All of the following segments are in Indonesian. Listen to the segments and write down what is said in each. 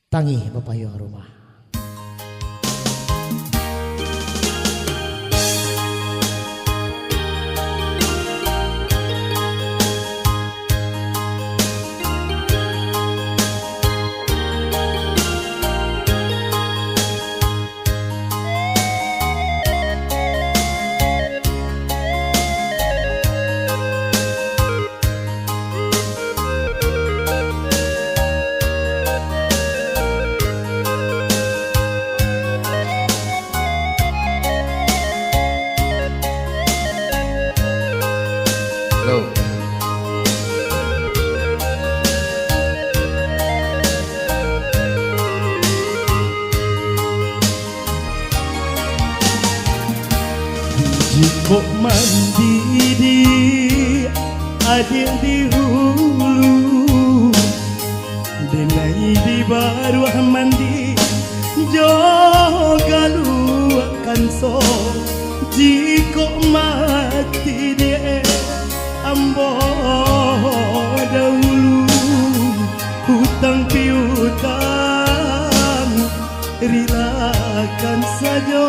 Tangi Bapayong Rumah. Loh. Jiko mandi di adil di hulu, denai di baru mandi jogalu akan so. Jiko mati dia ambo dahulu, hutang piutang rilakan saja.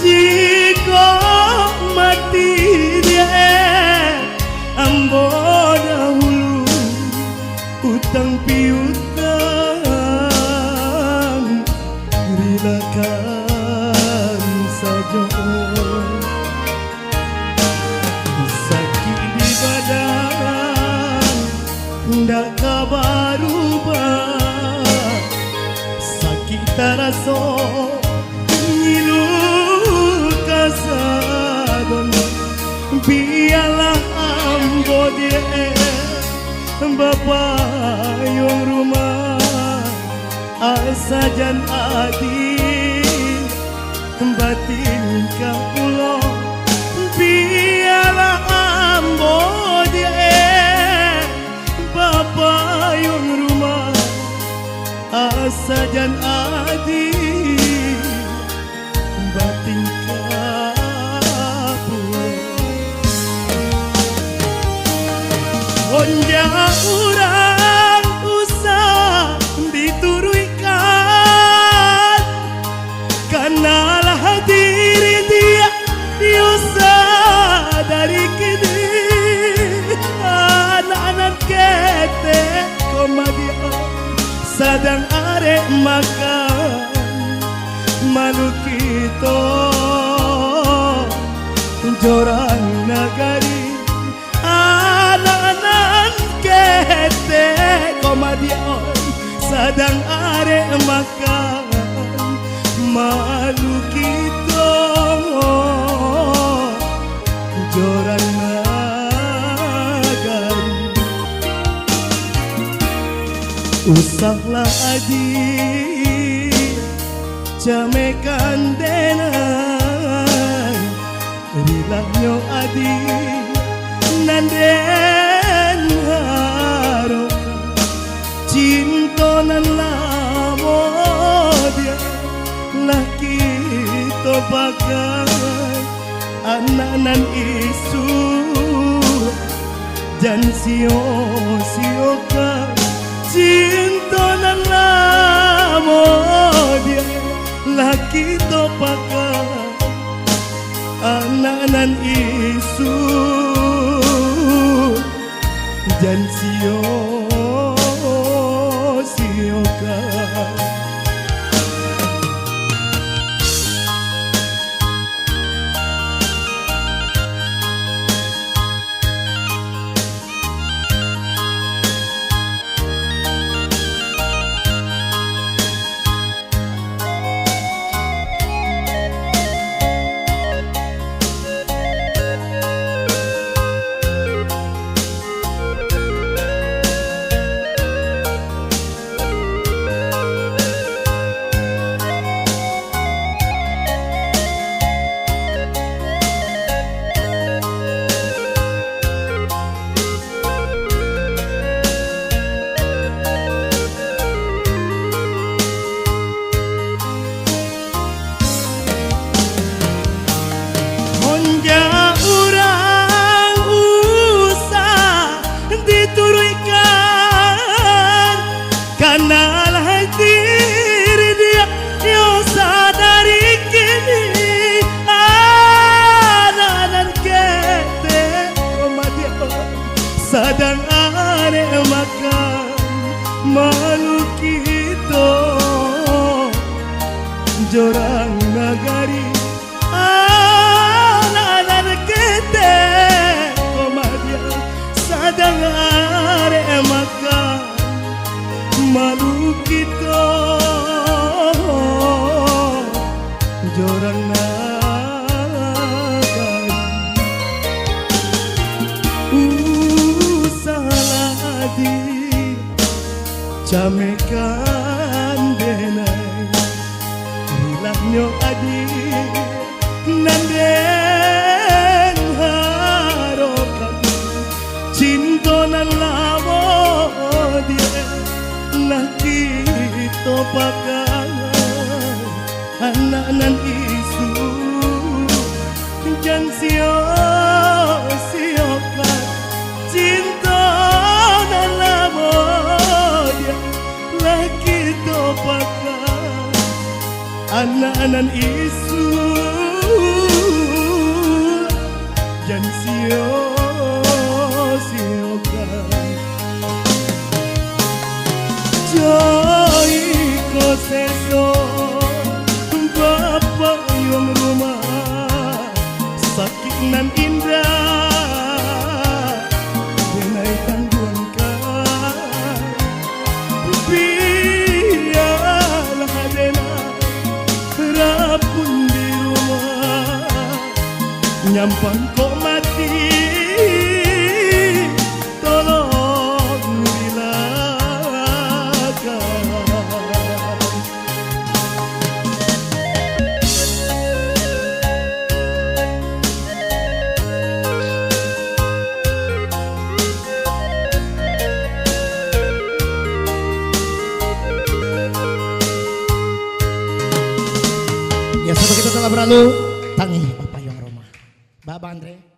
Jika mati dia ambo dahulu, hutang piutang rilakan saja. Sakit di badan ndak kabar ubah, sakit terasa kasadon. Biarlah ambo dia Bapayong Rumah, asajan adil batin kaulo. Biarlah ambo dia Bapayong Rumah, asajan adil batin onja urang usah dituruikan, kanalah diri dia diusah dari kini. Anak-anak kete komadia sadang arek makan malu kita jorang nagari. Anak-anak kete komadion sadang arek makan malu kita jorang nagari. Usahlah adil jamekan denai, rilahnya adil nanden harok cinta nan lamo dia laki to pakai anak nan isu jan sio kan cinta nan lamo dia laki to pakai anak nan isu jan sio kan. Jamekan denai Hilangnya adik Nanden harokan Cinta nan lamo dia Laki topakan Anak nan isu Jan siokan Cinta nan lamo dia Laki topakan Anak nan isu Jan siokan Joy ko seso Bapak yung rumah Sakit nan indah Denai tangguhan ka Biarlah denai Rapun di rumah Nyampang kok mati Tolong bilakan Ya, satu kita telah berlalu. Tangi Bapak yang Roma. Bapak Andre.